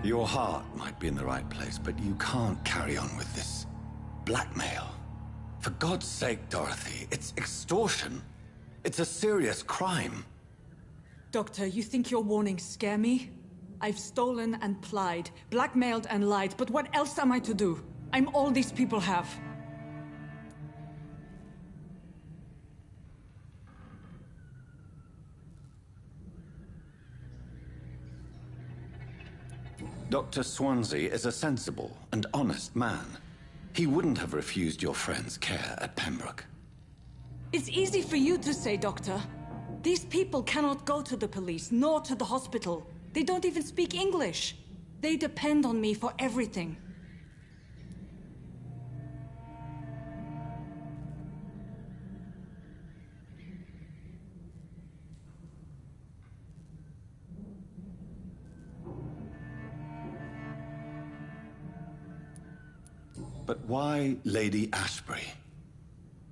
Your heart might be in the right place, but you can't carry on with this blackmail. For God's sake, Dorothy, it's extortion. It's a serious crime. Doctor, you think your warnings scare me? I've stolen and plied, blackmailed and lied, but what else am I to do? I'm all these people have. Dr. Swansea is a sensible and honest man. He wouldn't have refused your friend's care at Pembroke. It's easy for you to say, Doctor. These people cannot go to the police, nor to the hospital. They don't even speak English. They depend on me for everything. But why Lady Ashbury?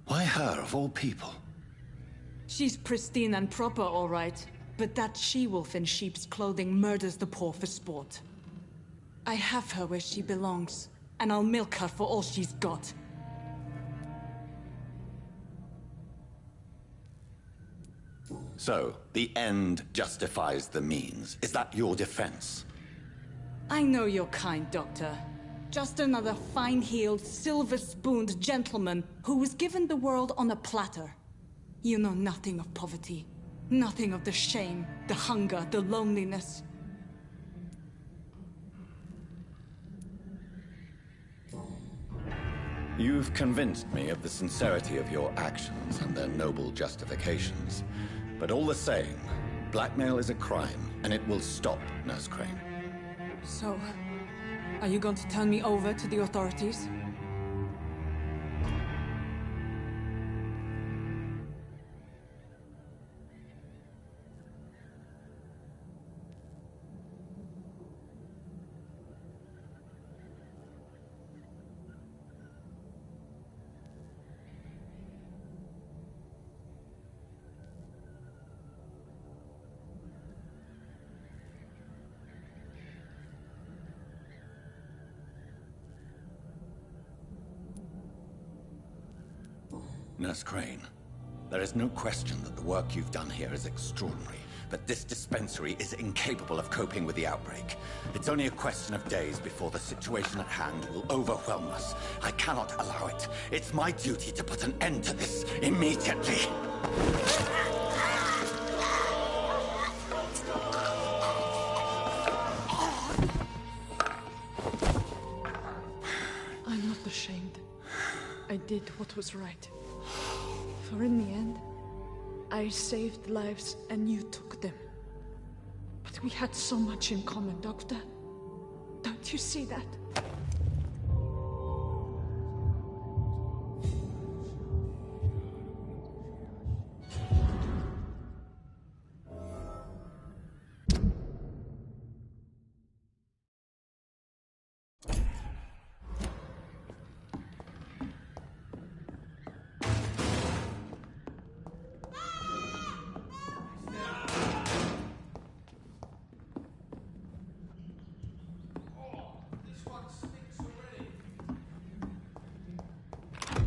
Why her, of all people? She's pristine and proper, all right. But that she-wolf in sheep's clothing murders the poor for sport. I have her where she belongs, and I'll milk her for all she's got. So, the end justifies the means. Is that your defense? I know you're kind, Doctor. Just another fine-heeled, silver-spooned gentleman who was given the world on a platter. You know nothing of poverty. Nothing of the shame, the hunger, the loneliness. You've convinced me of the sincerity of your actions and their noble justifications. But all the same, blackmail is a crime, and it will stop, Nurse Crane. So, are you going to turn me over to the authorities? Nurse Crane, there is no question that the work you've done here is extraordinary, but this dispensary is incapable of coping with the outbreak. It's only a question of days before the situation at hand will overwhelm us. I cannot allow it. It's my duty to put an end to this immediately. I'm not ashamed. I did what was right. For in the end, I saved lives and you took them. But we had so much in common, Doctor. Don't you see that?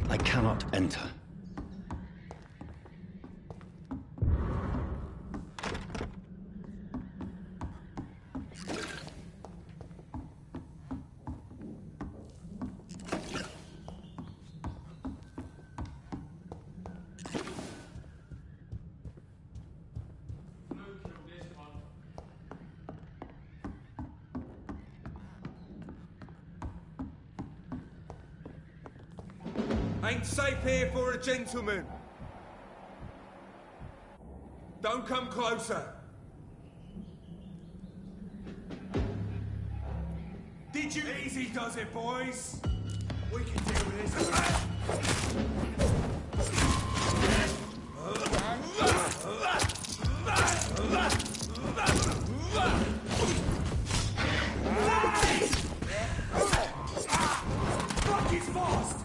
I cannot enter. Ain't safe here for a gentleman. Don't come closer. Did you? Easy does it, boys. We can deal with this. Fuck, he's fast.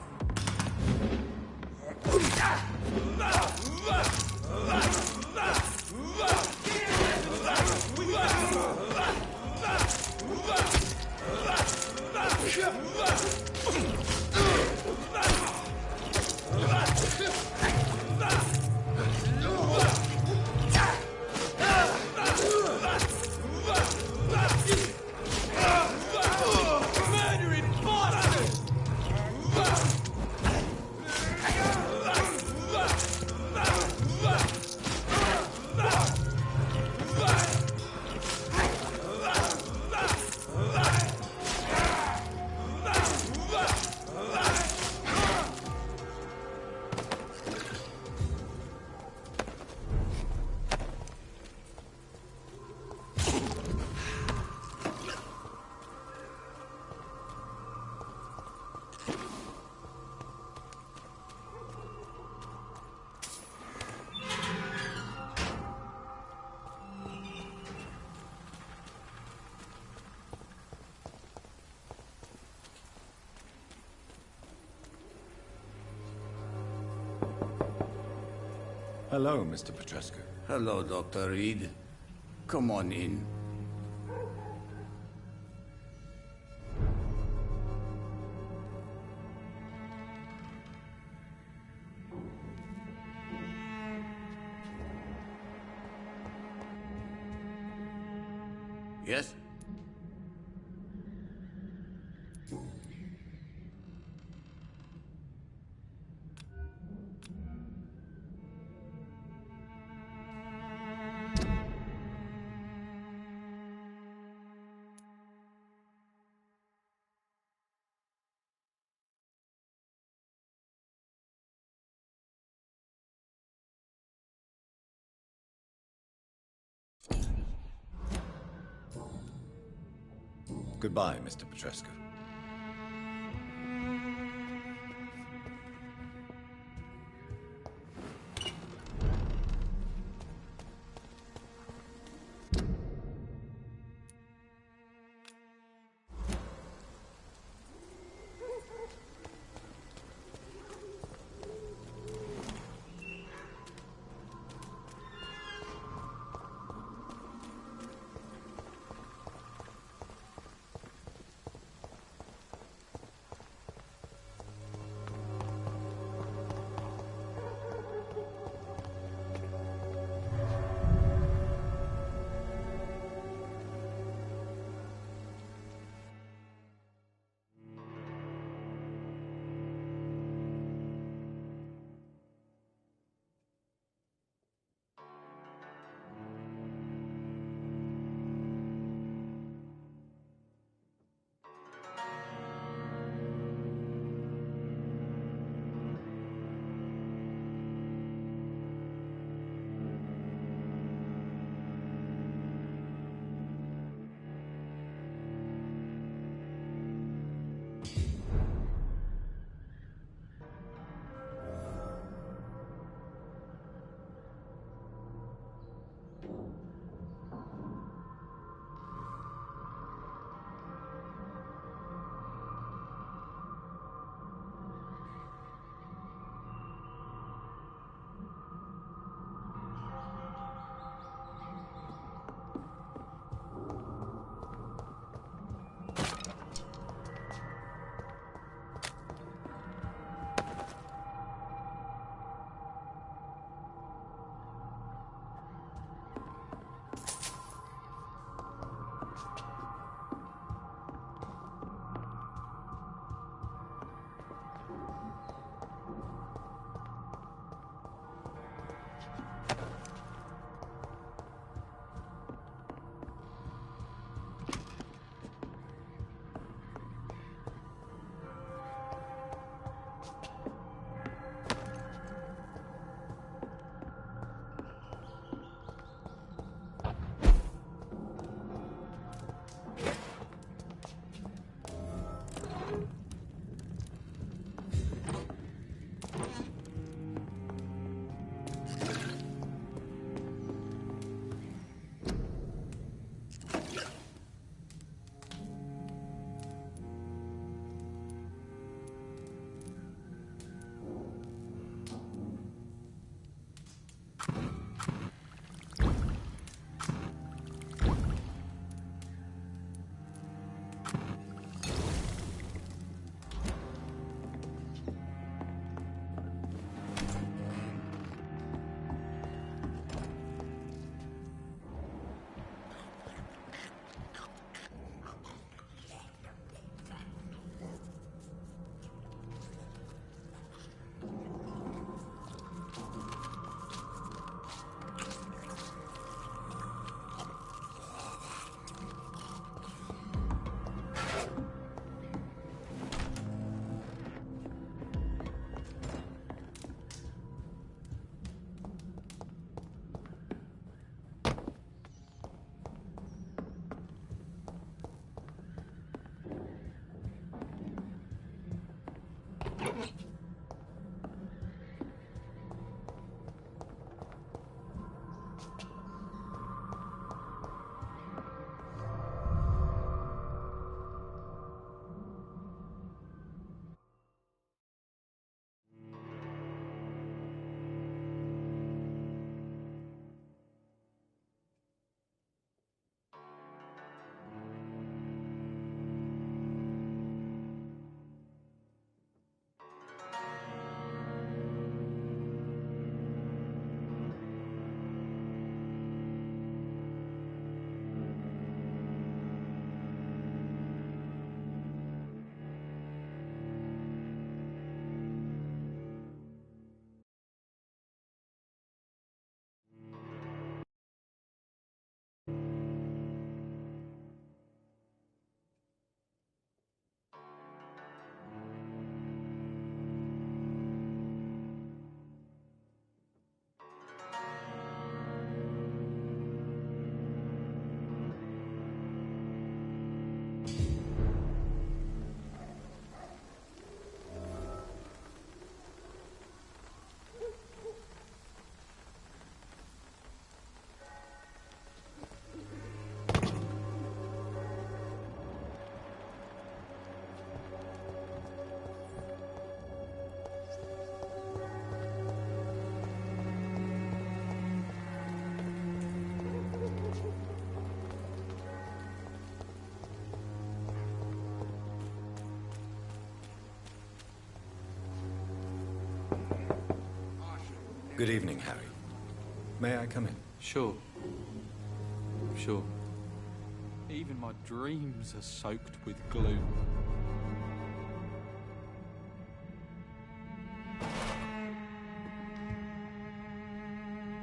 Hello, Mr. Petrescu. Hello, Dr. Reed. Come on in. Yes? Goodbye, Mr. Petrescu. Good evening, Harry. May I come in? Sure. Sure. Even my dreams are soaked with gloom.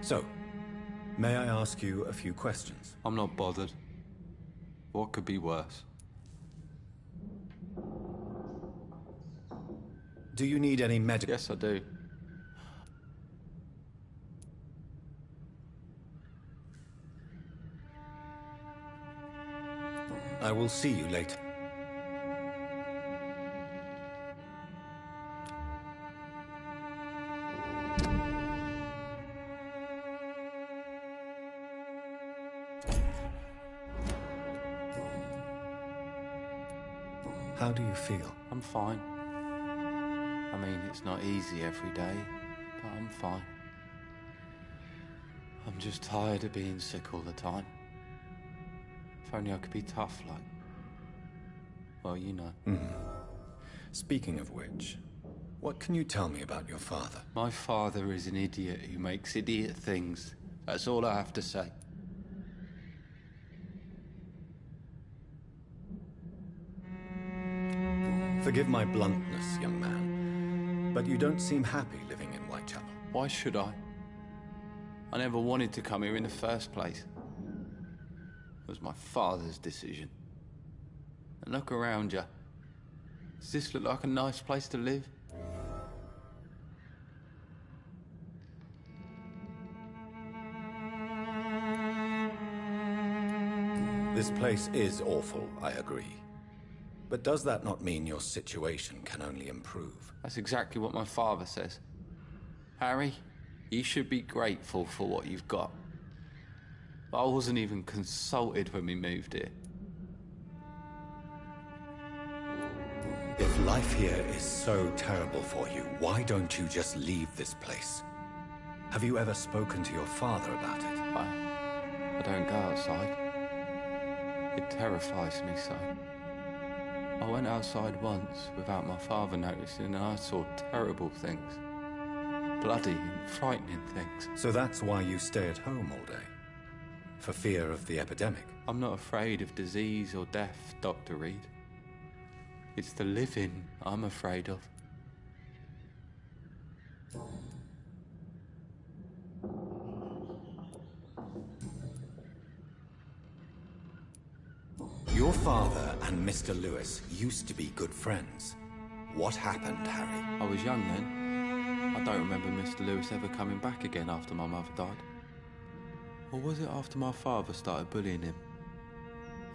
So, may I ask you a few questions? I'm not bothered. What could be worse? Do you need any medical... Yes, I do. I will see you later. How do you feel? I'm fine. I mean, it's not easy every day, but I'm fine. I'm just tired of being sick all the time. If only I could be tough like... well, you know. Speaking of which, what can you tell me about your father? My father is an idiot who makes idiot things. That's all I have to say. Forgive my bluntness, young man, but you don't seem happy living in Whitechapel. Why should I? I never wanted to come here in the first place. It was my father's decision. And look around you. Does this look like a nice place to live? This place is awful, I agree. But does that not mean your situation can only improve? That's exactly what my father says. Harry, you should be grateful for what you've got. I wasn't even consulted when we moved here. If life here is so terrible for you, why don't you just leave this place? Have you ever spoken to your father about it? I don't go outside. It terrifies me so. I went outside once without my father noticing and I saw terrible things. Bloody and frightening things. So that's why you stay at home all day? For fear of the epidemic? I'm not afraid of disease or death, Dr. Reed. It's the living I'm afraid of. Your father and Mr. Lewis used to be good friends. What happened, Harry? I was young then. I don't remember Mr. Lewis ever coming back again after my mother died. Or was it after my father started bullying him?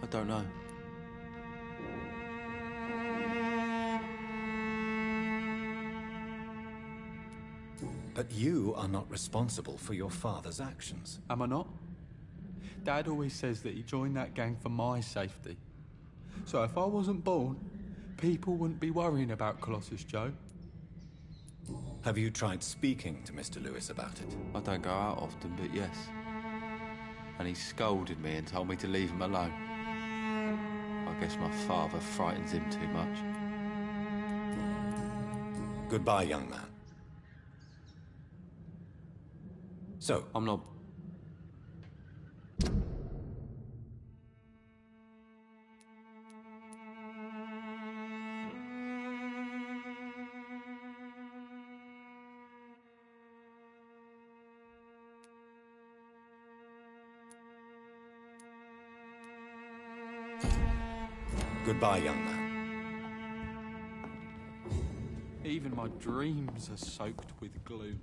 I don't know. But you are not responsible for your father's actions. Am I not? Dad always says that he joined that gang for my safety. So if I wasn't born, people wouldn't be worrying about Colossus Joe. Have you tried speaking to Mr. Lewis about it? I don't go out often, but yes. And he scolded me and told me to leave him alone. I guess my father frightens him too much. Goodbye, young man. So, I'm not... goodbye, young man. Even my dreams are soaked with gloom.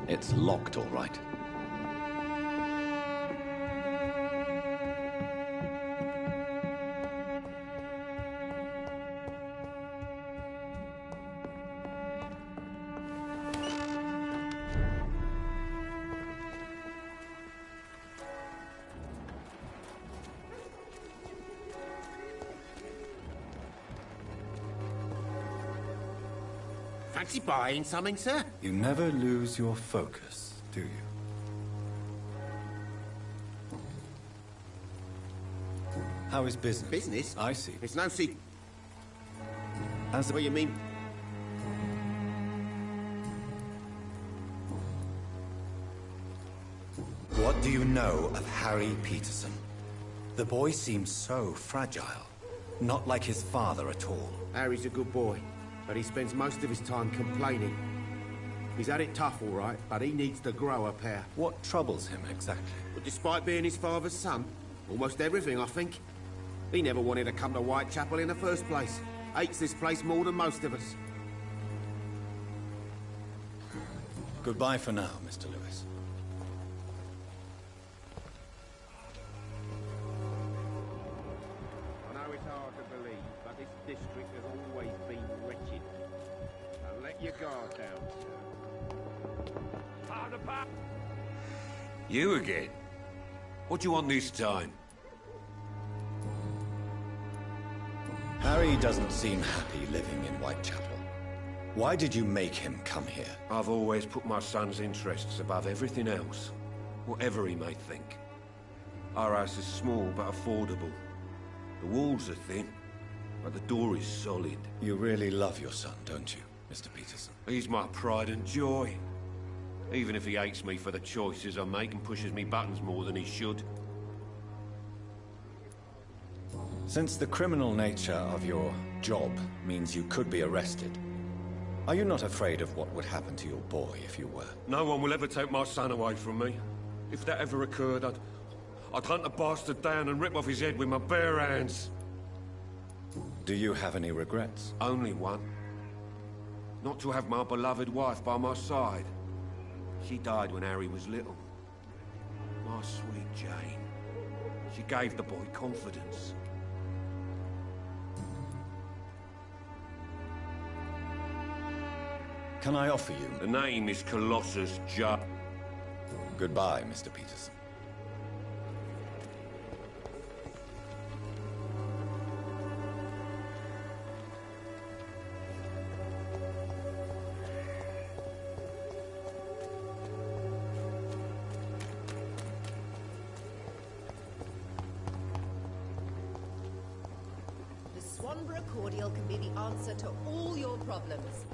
It's locked, all right. Fancy buying something, sir? You never lose your focus, do you? How is business? Business? I see. It's no secret. As What do you mean? What do you know of Harry Peterson? The boy seems so fragile. Not like his father at all. Harry's a good boy, but he spends most of his time complaining. He's had it tough, all right, but he needs to grow a pair. What troubles him exactly? But despite being his father's son, almost everything, I think. He never wanted to come to Whitechapel in the first place. Hates this place more than most of us. Goodbye for now, Mr. Lewis. I know it's hard to believe, but this district has always been wretched. Now let your guard down, sir. You again? What do you want this time? Harry doesn't seem happy living in Whitechapel. Why did you make him come here? I've always put my son's interests above everything else, whatever he may think. Our house is small but affordable. The walls are thin, but the door is solid. You really love your son, don't you, Mr. Peterson? He's my pride and joy. Even if he hates me for the choices I make and pushes me buttons more than he should. Since the criminal nature of your job means you could be arrested, are you not afraid of what would happen to your boy if you were? No one will ever take my son away from me. If that ever occurred, I'd hunt the bastard down and rip off his head with my bare hands. Do you have any regrets? Only one. Not to have my beloved wife by my side. She died when Harry was little. My sweet Jane. She gave the boy confidence. Can I offer you? The name is Colossus Judd. Goodbye, Mr. Peterson. The Swanborough cordial can be the answer to all your problems.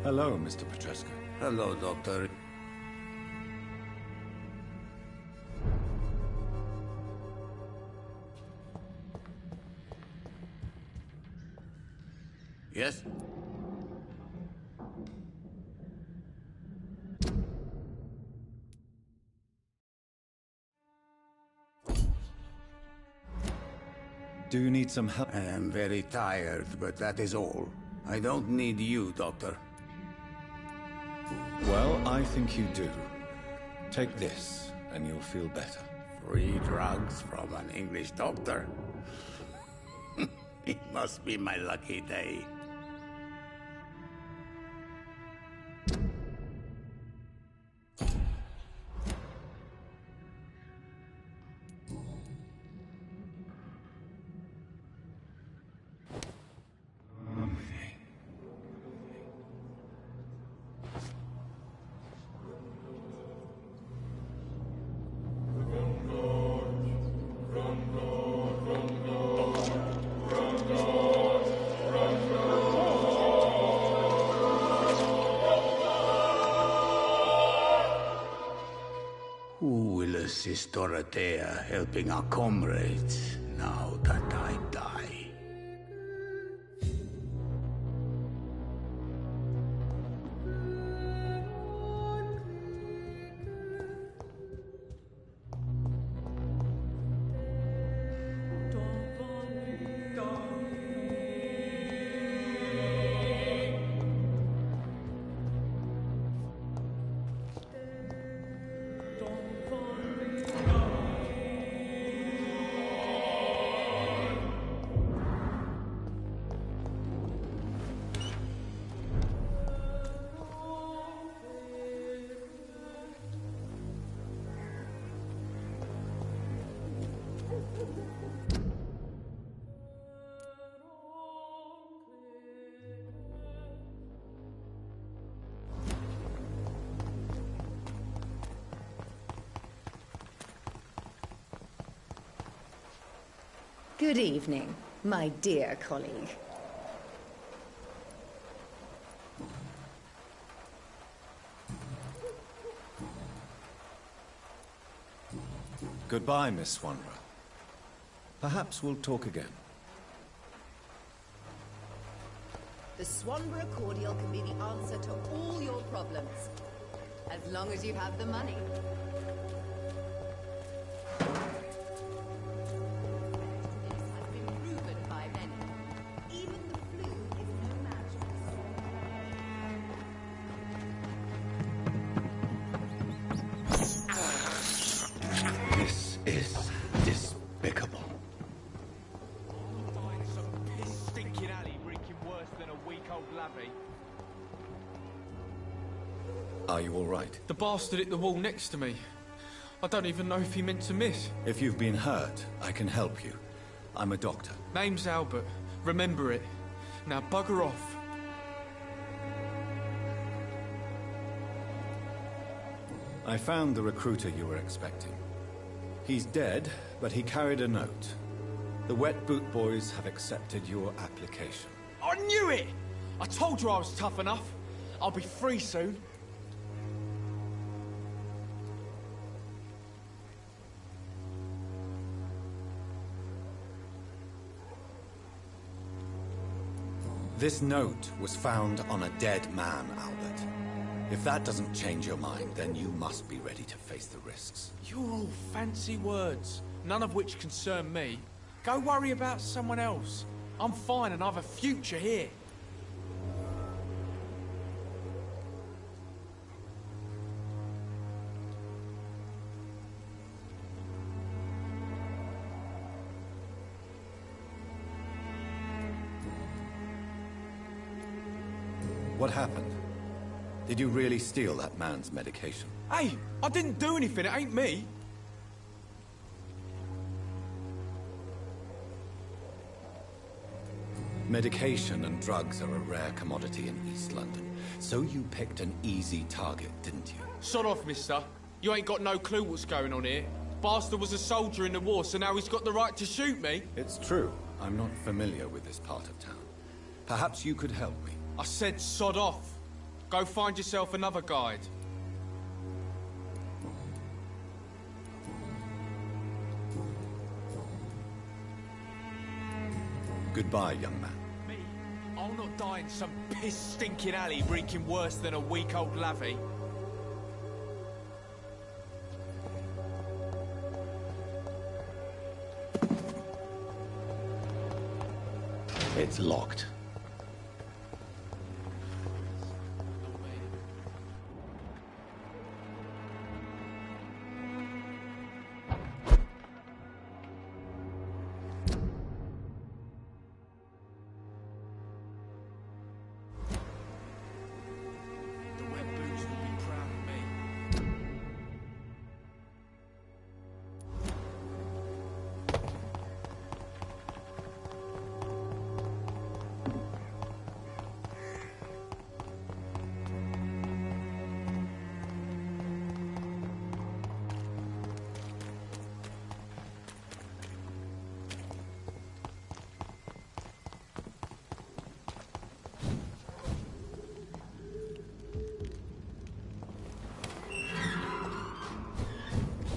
Hello, Mr. Petrescu. Hello, Doctor. Yes? Do you need some help? I am very tired, but that is all. I don't need you, Doctor. Well, I think you do. Take this, and you'll feel better. Free drugs from an English doctor? It must be my lucky day. Who will assist Dorothea helping our comrades now that I die? Good evening, my dear colleague. Goodbye, Miss Swanra. Perhaps we'll talk again. The Swanborough cordial can be the answer to all your problems, as long as you have the money. This has been proven by many. Even the flu is no match for This is despicable. Dying in some piss-stinking alley reeking worse than a week-old lavvy. Are you all right? The bastard hit the wall next to me. I don't even know if he meant to miss. If you've been hurt, I can help you. I'm a doctor. Name's Albert. Remember it. Now bugger off. I found the recruiter you were expecting. He's dead, but he carried a note. The Wet Boot Boys have accepted your application. I knew it! I told you I was tough enough. I'll be free soon. This note was found on a dead man, Albert. If that doesn't change your mind, then you must be ready to face the risks. You're all fancy words, none of which concern me. Go worry about someone else. I'm fine and I have a future here. What happened? Did you really steal that man's medication? Hey, I didn't do anything, it ain't me. Medication and drugs are a rare commodity in East London. So you picked an easy target, didn't you? Sod off, mister. You ain't got no clue what's going on here. Bastard was a soldier in the war, so now he's got the right to shoot me. It's true. I'm not familiar with this part of town. Perhaps you could help me. I said sod off. Go find yourself another guide. Goodbye, young man. Me? I'll not die in some piss-stinking alley reeking worse than a week-old lavvy. It's locked. The wet boots will be proud of me.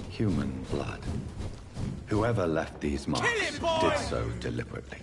Human blood. Whoever left these marks Kill it, boy! did so deliberately.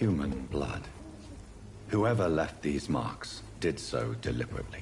Human blood. Whoever left these marks did so deliberately.